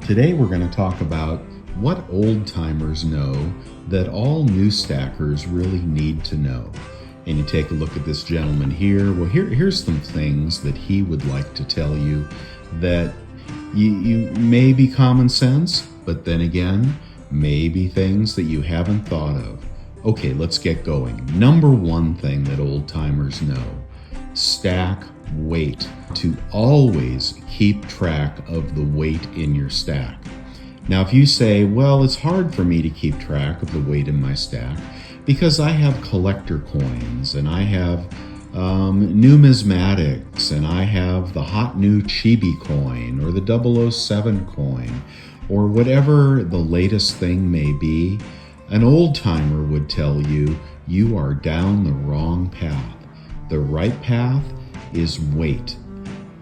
Today we're going to talk about what old timers know that all new stackers really need to know. And you take a look at this gentleman here. Well, here's some things that he would like to tell you that you may be common sense, but then again, maybe things that you haven't thought of. Okay, let's get going. Number one thing that old timers know: stack weight. To always keep track of the weight in your stack. Now, if you say, well, it's hard for me to keep track of the weight in my stack because I have collector coins and I have numismatics and I have the hot new Chibi coin or the 007 coin or whatever the latest thing may be, an old timer would tell you you are down the wrong path. The right path is weight.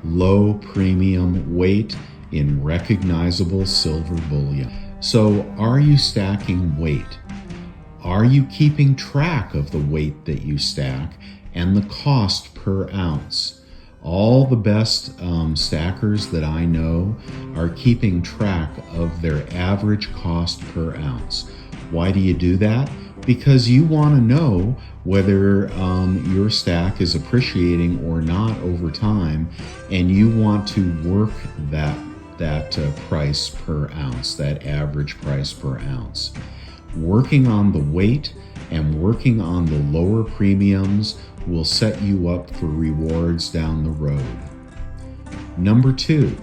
Low premium weight in recognizable silver bullion. So are you stacking weight? Are you keeping track of the weight that you stack and the cost per ounce? All the best stackers that I know are keeping track of their average cost per ounce. Why do you do that? Because you want to know whether your stack is appreciating or not over time, and you want to work that price per ounce, that average price per ounce. Working on the weight and working on the lower premiums will set you up for rewards down the road. Number two,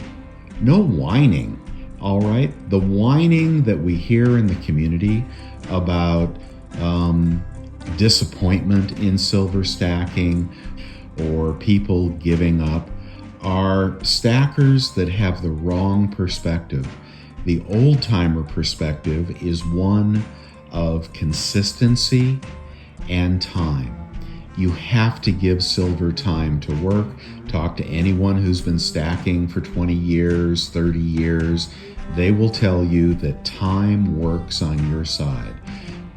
no whining. All right, the whining that we hear in the community about disappointment in silver stacking or people giving up are stackers that have the wrong perspective. The old timer perspective is one of consistency and time. You have to give silver time to work. Talk to anyone who's been stacking for 20 years, 30 years. They will tell you that time works on your side.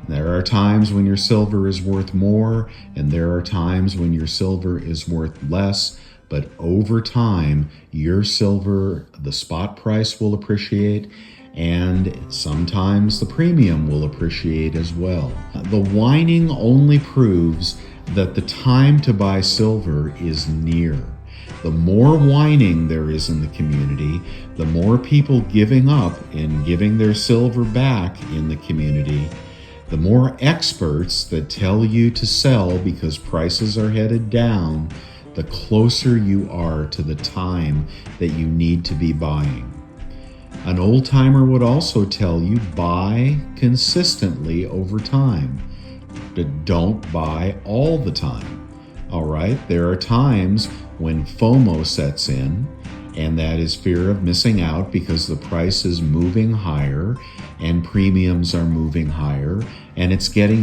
There are times when your silver is worth more, and there are times when your silver is worth less, but over time, your silver, the spot price will appreciate, and sometimes the premium will appreciate as well. The whining only proves that the time to buy silver is near. The more whining there is in the community, the more people giving up and giving their silver back in the community, the more experts that tell you to sell because prices are headed down, the closer you are to the time that you need to be buying. An old timer would also tell you buy consistently over time, but don't buy all the time. All right, there are times when FOMO sets in, and that is fear of missing out because the price is moving higher and premiums are moving higher, and it's getting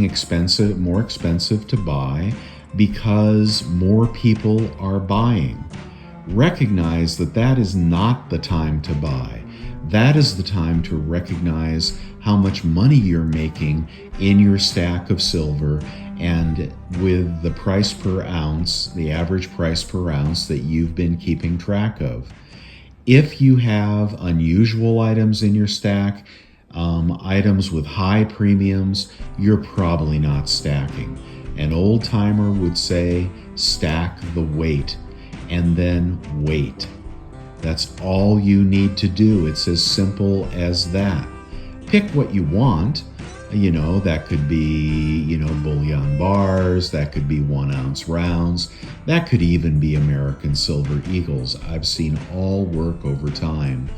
more expensive to buy because more people are buying. Recognize that that is not the time to buy. That is the time to recognize how much money you're making in your stack of silver and with the price per ounce, the average price per ounce that you've been keeping track of. If you have unusual items in your stack, items with high premiums, you're probably not stacking. An old timer would say stack the weight and then wait. That's all you need to do. It's as simple as that. Pick what you want. That could be, bullion bars, that could be 1 ounce rounds, that could even be American Silver Eagles. I've seen all work over time.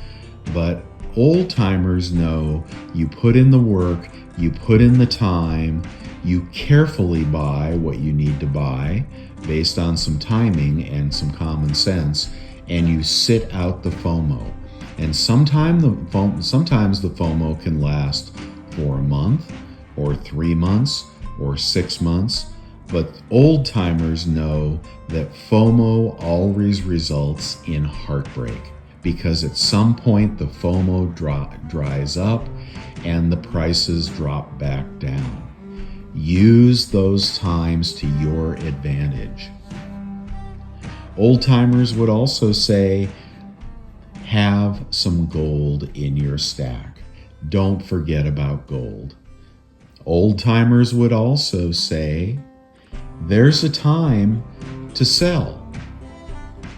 But old timers know you put in the work, you put in the time, you carefully buy what you need to buy based on some timing and some common sense, and you sit out the FOMO. And sometimes the FOMO can last for a month or 3 months or 6 months, but old timers know that FOMO always results in heartbreak because at some point the FOMO dries up and the prices drop back down. Use those times to your advantage. Old timers would also say, have some gold in your stack. Don't forget about gold. Old timers would also say, there's a time to sell.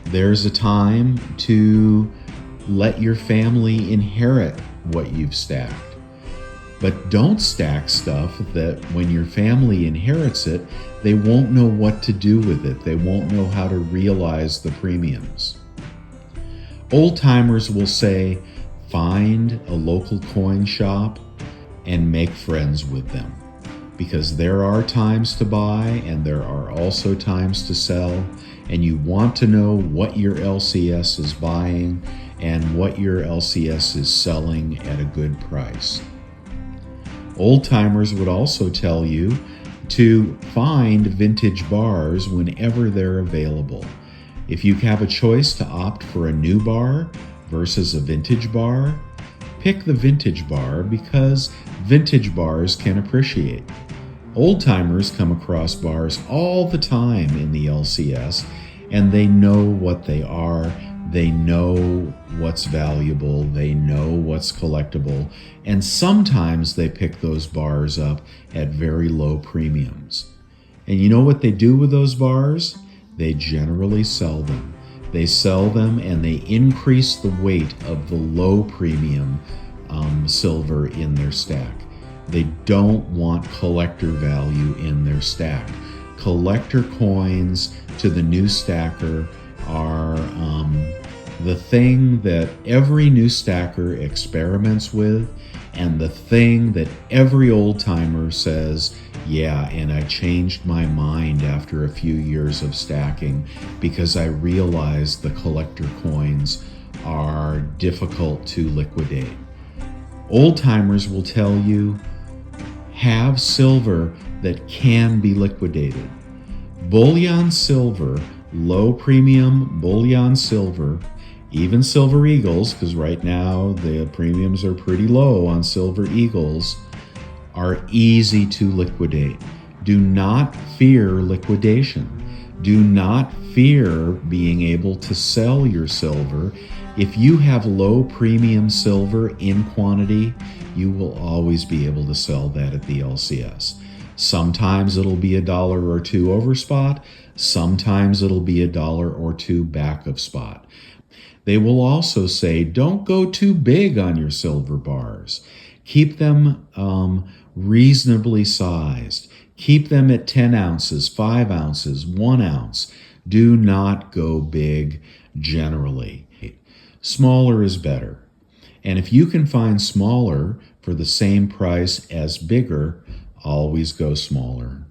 There's a time to let your family inherit what you've stacked. But don't stack stuff that when your family inherits it, they won't know what to do with it. They won't know how to realize the premiums. Old timers will say, find a local coin shop and make friends with them. Because there are times to buy and there are also times to sell, and you want to know what your LCS is buying and what your LCS is selling at a good price. Old timers would also tell you to find vintage bars whenever they're available. If you have a choice to opt for a new bar versus a vintage bar, pick the vintage bar because vintage bars can appreciate. Old timers come across bars all the time in the LCS, and they know what they are. They know what's valuable, they know what's collectible, and sometimes they pick those bars up at very low premiums. And you know what they do with those bars? They generally sell them. They sell them and they increase the weight of the low premium silver in their stack. They don't want collector value in their stack. Collector coins to the new stacker are the thing that every new stacker experiments with, and the thing that every old timer says, yeah, and I changed my mind after a few years of stacking because I realized the collector coins are difficult to liquidate. Old timers will tell you, have silver that can be liquidated. Bullion silver, low premium bullion silver, even silver eagles, because right now the premiums are pretty low on silver eagles, are easy to liquidate. Do not fear liquidation. Do not fear being able to sell your silver. If you have low premium silver in quantity, you will always be able to sell that at the LCS. Sometimes it'll be $1 or $2 over spot. Sometimes it'll be $1 or $2 back of spot. They will also say, don't go too big on your silver bars. Keep them reasonably sized. Keep them at 10 ounces, 5 ounces, 1 ounce. Do not go big generally. Smaller is better. And if you can find smaller for the same price as bigger, always go smaller.